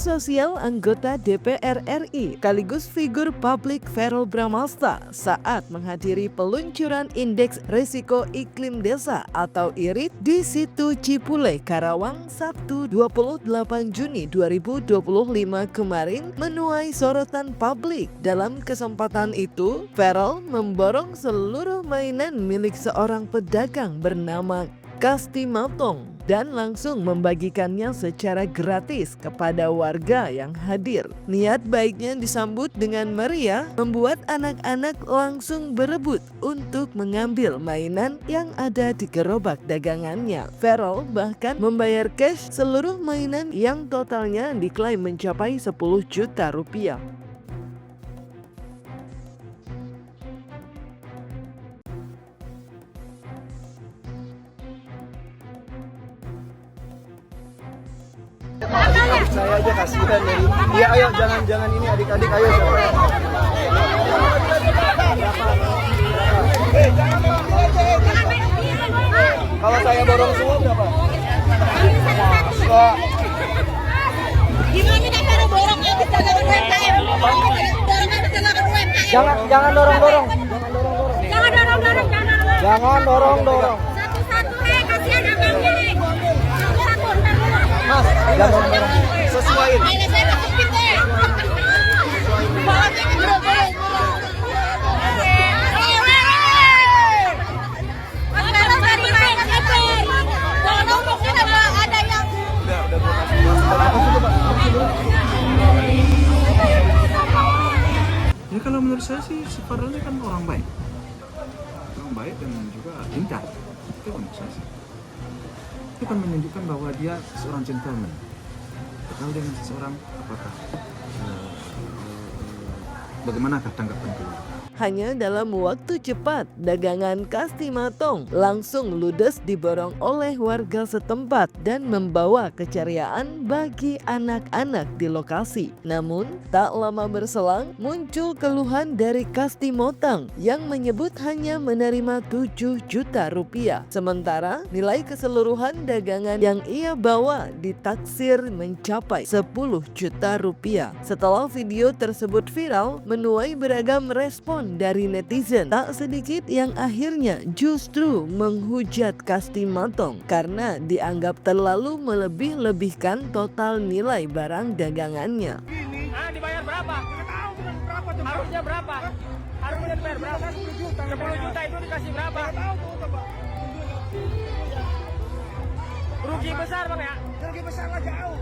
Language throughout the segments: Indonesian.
sosial anggota DPR RI sekaligus figur publik Verrel Bramasta saat menghadiri peluncuran Indeks Risiko Iklim Desa atau IRID di Situ Cipule, Karawang, Sabtu 28 Juni 2025 kemarin menuai sorotan publik. Dalam kesempatan itu, Verrel memborong seluruh mainan milik seorang pedagang bernama Kasti Matong dan langsung membagikannya secara gratis kepada warga yang hadir. Niat baiknya disambut dengan meriah, membuat anak-anak langsung berebut untuk mengambil mainan yang ada di gerobak dagangannya. Verrel bahkan membayar cash seluruh mainan yang totalnya diklaim mencapai 10 juta rupiah. Saya aja kasihan nih. Iya, ayo jangan ini adik-adik, ayo siapa? Kalau saya borong semua berapa? Gimana cara borongnya bisa lawan UMKM? Jangan dorong-dorong. Jangan dorong-dorong. Jangan dorong-dorong. Satu-satu, kasihan abangnya nih. Satu-satu, ntar dulu. Mas, jangan dorong-dorong. Sesuaiin. Mainnya saya masuk pintu ya. Bolongnya borong-borong. Sekarang dari mana itu? Borong mungkin ada yang Ya kalau menurut saya sih si Verrel ini kan orang baik dan juga pintar. Itu menurut saya sih. Itu kan menunjukkan bahwa dia seorang gentleman. Kenal dengan seseorang, apakah bagaimanakah tanggapan keluarga? Hanya dalam waktu cepat, dagangan Kasti Matong langsung ludes diborong oleh warga setempat dan membawa keceriaan bagi anak-anak di lokasi. Namun, tak lama berselang muncul keluhan dari Kasti Matong yang menyebut hanya menerima 7 juta rupiah. Sementara nilai keseluruhan dagangan yang ia bawa ditaksir mencapai 10 juta rupiah. Setelah video tersebut viral, menuai beragam respon dari netizen. Tak sedikit yang akhirnya justru menghujat Kasti Matong karena dianggap terlalu melebih-lebihkan total nilai barang dagangannya. Dibayar berapa? Nggak tahu berapa tuh. Harusnya berapa? Harusnya dibayar berapa? 10 juta. 10 juta itu dikasih berapa? Nggak tahu tuh, Pak. Rugi besar, Bang ya? Rugi besar lah jauh.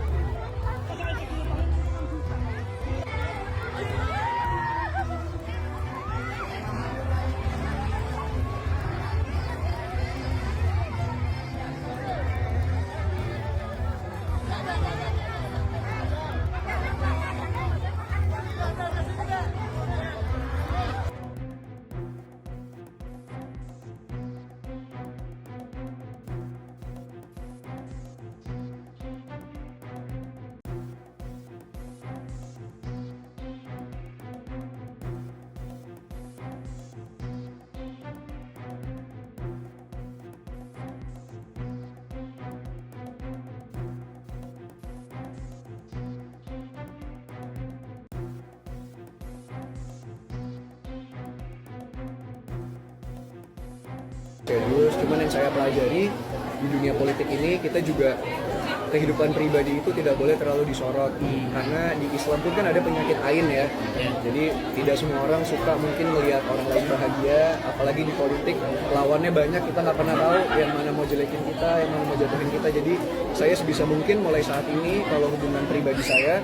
Serius, cuman yang saya pelajari di dunia politik ini, kita juga kehidupan pribadi itu tidak boleh terlalu disorot karena di Islam pun kan ada penyakit ain ya. Jadi tidak semua orang suka mungkin melihat orang lain bahagia, apalagi di politik lawannya banyak, kita nggak pernah tahu yang mana mau jelekin kita, yang mana mau jatuhin kita. Jadi saya sebisa mungkin mulai saat ini kalau hubungan pribadi saya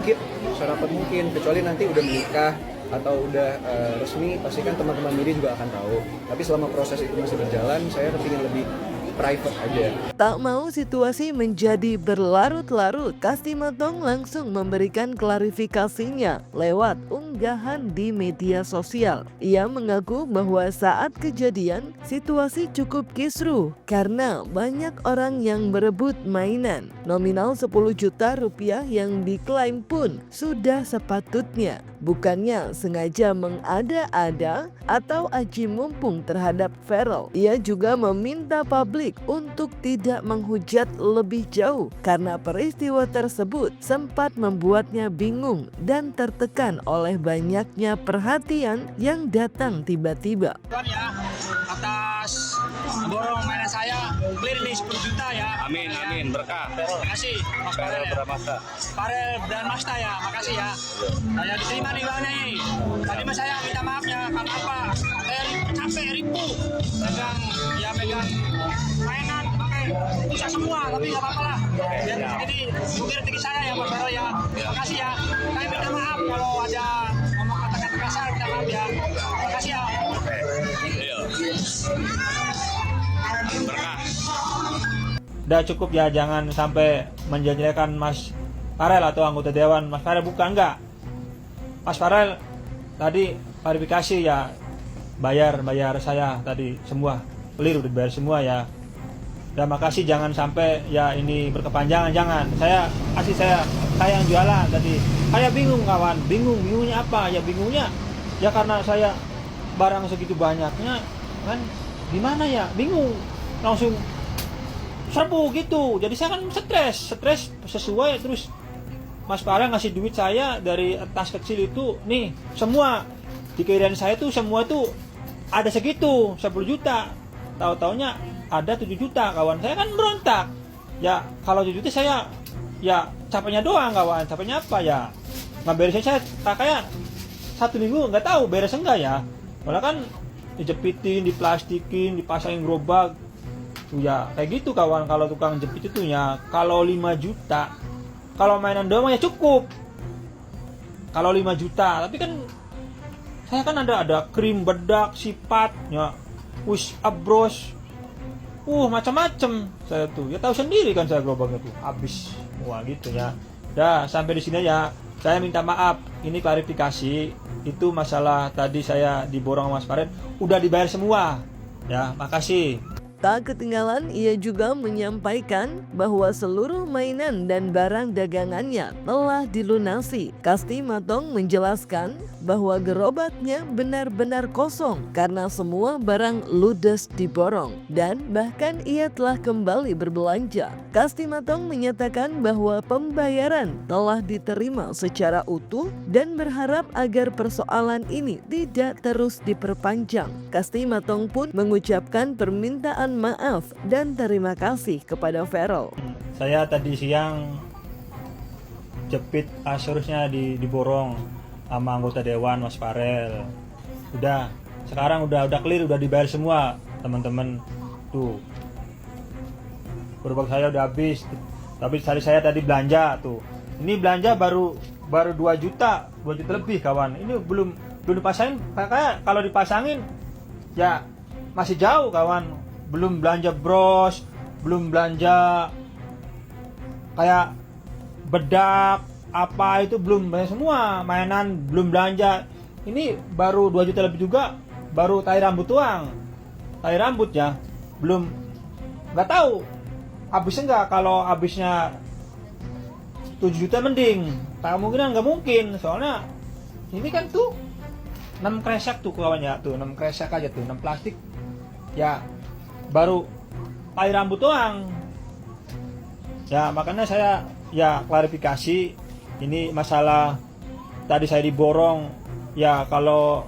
keep serapat mungkin, kecuali nanti udah menikah atau udah resmi, pasti kan teman-teman media juga akan tahu. Tapi selama proses itu masih berjalan, saya kepingin lebih private aja. Tak mau situasi menjadi berlarut-larut, Kasti Matong langsung memberikan klarifikasinya lewat unggahan di media sosial. Ia mengaku bahwa saat kejadian, situasi cukup kisruh karena banyak orang yang berebut mainan. Nominal 10 juta rupiah yang diklaim pun sudah sepatutnya bukannya sengaja mengada-ada atau aji mumpung terhadap Verrel. Ia juga meminta publik untuk tidak menghujat lebih jauh karena peristiwa tersebut sempat membuatnya bingung dan tertekan oleh banyaknya perhatian yang datang tiba-tiba. Ya, atas borong mainan saya clear nih 10 juta ya. Amin, amin, berkah. Terima kasih Mas Farel ya. Farel dan Masta ya, makasih ya. Saya diterima nih uangnya nih. Tadi mas saya minta maaf ya, karena apa? Saya capek ribu megang mainan pakai bisa semua, tapi nggak apa-apa lah. Jadi supir tinggi saya ya Mas Farel ya. Makasih ya. Saya minta maaf kalau ada ngomong kata-kata kasar, minta maaf ya. Makasih ya. Berkah. Udah cukup ya, jangan sampai menjelek-jelekan Mas Farel atau anggota dewan. Mas Farel bukan, enggak. Mas Farel tadi verifikasi ya, bayar saya tadi semua clear, udah bayar semua ya. Dan makasih, jangan sampai ya ini berkepanjangan, jangan. Saya yang jualan tadi. Saya bingung kawan, bingungnya apa? Ya bingungnya ya karena saya barang segitu banyaknya kan, gimana ya, bingung, langsung serbu gitu. Jadi saya kan stres sesuai. Terus Mas Farel ngasih duit saya dari tas kecil itu, nih semua dikirain saya tuh semua tuh ada segitu 10 juta, tahu-taunya ada 7 juta kawan. Saya kan berontak ya, kalau 7 juta saya ya capeknya doang kawan. Capeknya apa ya, nggak beresin saya kayak 1 minggu nggak tahu beres enggak ya. Malah kan dijepitin, diplastikin, dipasangin gerobak tuh ya, kayak gitu kawan. Kalau tukang jepit itu ya, kalau 5 juta, kalau mainan doang ya cukup kalau 5 juta. Tapi kan saya kan ada krim bedak, sifat ya, push up brush, macam-macam saya tuh ya, tahu sendiri kan saya gerobaknya tuh habis. Wah gitu ya. Dah sampai di sini ya, saya minta maaf. Ini klarifikasi, itu masalah tadi saya diborong Mas Farel udah dibayar semua ya, makasih. Tak ketinggalan, ia juga menyampaikan bahwa seluruh mainan dan barang dagangannya telah dilunasi. Kasti Matong menjelaskan bahwa gerobaknya benar-benar kosong karena semua barang ludes diborong dan bahkan ia telah kembali berbelanja. Kasti Matong menyatakan bahwa pembayaran telah diterima secara utuh dan berharap agar persoalan ini tidak terus diperpanjang. Kasti Matong pun mengucapkan permintaan maaf dan terima kasih kepada Verrel. Saya tadi siang jepit asurusnya diborong sama anggota dewan Mas Farel. Sekarang udah clear, udah dibayar semua teman-teman tuh. Gerobak saya udah habis. Tapi saya tadi belanja tuh. Ini belanja baru 2 juta lebih kawan. Ini belum dipasangin. Kayak kalau dipasangin ya masih jauh kawan. Belum belanja bros, belum belanja kayak bedak apa itu, belum belanja semua. Mainan belum belanja. Ini baru 2 juta lebih juga, baru tai rambut doang. Tai rambut ya, belum, nggak tahu habisnya nggak. Kalau habisnya 7 juta mending, kemungkinan nggak mungkin. Soalnya ini kan tuh 6 kresek tuh kawan ya, tuh 6 kresek aja tuh, 6 plastik ya, baru tai rambut doang ya. Makanya saya ya klarifikasi, ini masalah tadi saya diborong ya. Kalau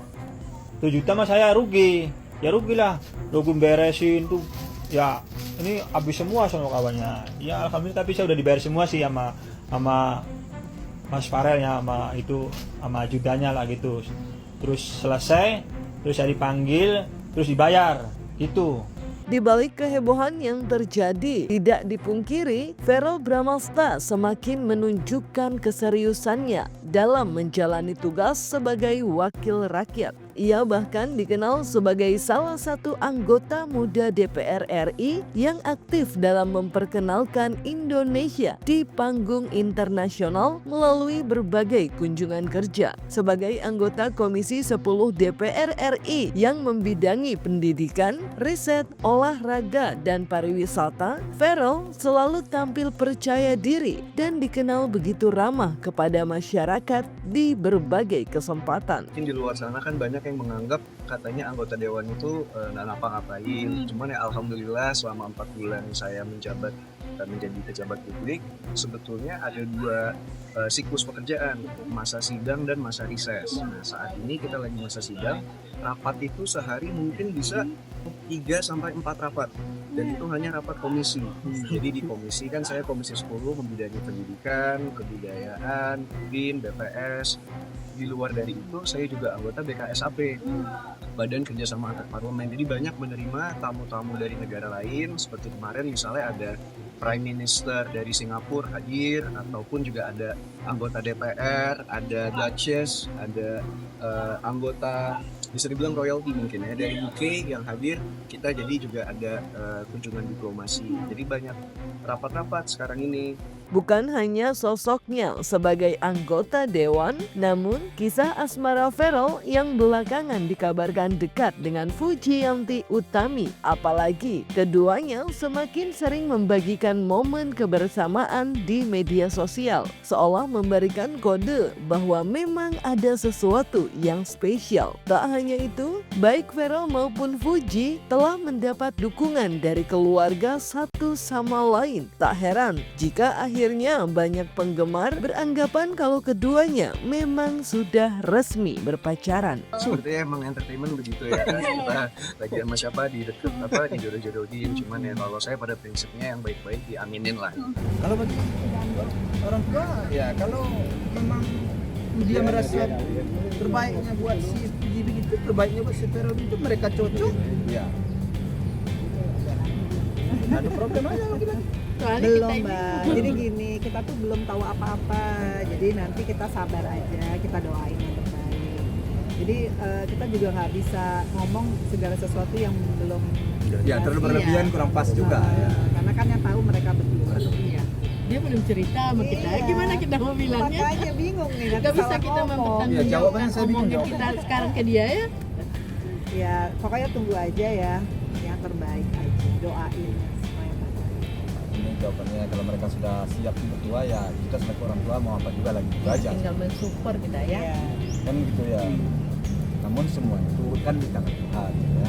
7 juta mah saya rugi ya, rugilah, rugi beresin tuh ya. Ini habis semua sama kawannya ya, alhamdulillah. Tapi saya udah dibayar semua sih sama Mas Farel ya, sama ajudannya lah gitu. Terus selesai, terus saya dipanggil, terus dibayar itu. Di balik kehebohan yang terjadi, tidak dipungkiri Verrel Bramasta semakin menunjukkan keseriusannya dalam menjalani tugas sebagai wakil rakyat. Ia bahkan dikenal sebagai salah satu anggota muda DPR RI yang aktif dalam memperkenalkan Indonesia di panggung internasional melalui berbagai kunjungan kerja. Sebagai anggota Komisi 10 DPR RI yang membidangi pendidikan, riset, olahraga, dan pariwisata, Farel selalu tampil percaya diri dan dikenal begitu ramah kepada masyarakat di berbagai kesempatan. Mungkin di luar sana kan banyak yang menganggap katanya anggota dewan itu nggak ngapa-ngapain. Cuman ya alhamdulillah selama 4 bulan saya menjadi pejabat publik, sebetulnya ada 2 siklus pekerjaan, masa sidang dan masa rises. Nah, saat ini kita lagi masa sidang, rapat itu sehari mungkin bisa 3-4 rapat, dan itu hanya rapat komisi. Jadi di komisi kan saya Komisi 10 membidangi pendidikan, kebudayaan, BIN, BPS. Di luar dari itu saya juga anggota BKSAP, Badan Kerjasama Antar Parlemen. Jadi banyak menerima tamu-tamu dari negara lain, seperti kemarin misalnya ada Prime Minister dari Singapura hadir, ataupun juga ada anggota DPR, ada Duchess, ada anggota bisa dibilang royalty mungkin ya dari UK yang hadir. Kita jadi juga ada kunjungan diplomasi. Jadi banyak rapat-rapat sekarang ini. Bukan hanya sosoknya sebagai anggota dewan, namun kisah asmara Farel yang belakangan dikabarkan dekat dengan Fujiyanti Utami. Apalagi keduanya semakin sering membagikan momen kebersamaan di media sosial, seolah memberikan kode bahwa memang ada sesuatu yang spesial. Tak hanya itu, baik Farel maupun Fuji telah mendapat dukungan dari keluarga satu sama lain. Tak heran jika akhirnya banyak penggemar beranggapan kalau keduanya memang sudah resmi berpacaran. Sepertinya emang entertainment begitu ya. Kita lagi sama siapa di deket dijodoh-jodohin. Cuman ya kalau saya pada prinsipnya yang baik-baik diaminin lah. Kalau bagi orang tua ya kalau memang dia merasa terbaiknya buat si begitu, terbaiknya buat si Farel itu, mereka cocok. Iya. Ada problem aja kita. Belum Mbak, jadi gini, kita tuh belum tahu apa-apa, jadi nanti kita sabar aja, kita doain yang terbaik. Jadi kita juga nggak bisa ngomong segala sesuatu yang belum Ya terlalu berlebihan kurang pas juga ya. Karena kan yang tahu mereka berdua. Iya. Dia belum cerita sama kita, gimana kita mau bilangnya? Makanya bingung nih, nanti Gak bisa salah kita ngomong. Iya, jawabannya saya bingung ngomongnya kita sekarang ke dia ya. Ya pokoknya tunggu aja ya, yang terbaik aja, doain supaya terbaik. Ini jawabannya kalau mereka sudah siap berdua ya kita sebagai orang tua mau apa juga lagi itu aja. Tinggal mensupport kita ya. Kan gitu ya. Namun semua itu kan di tangan Tuhan ya.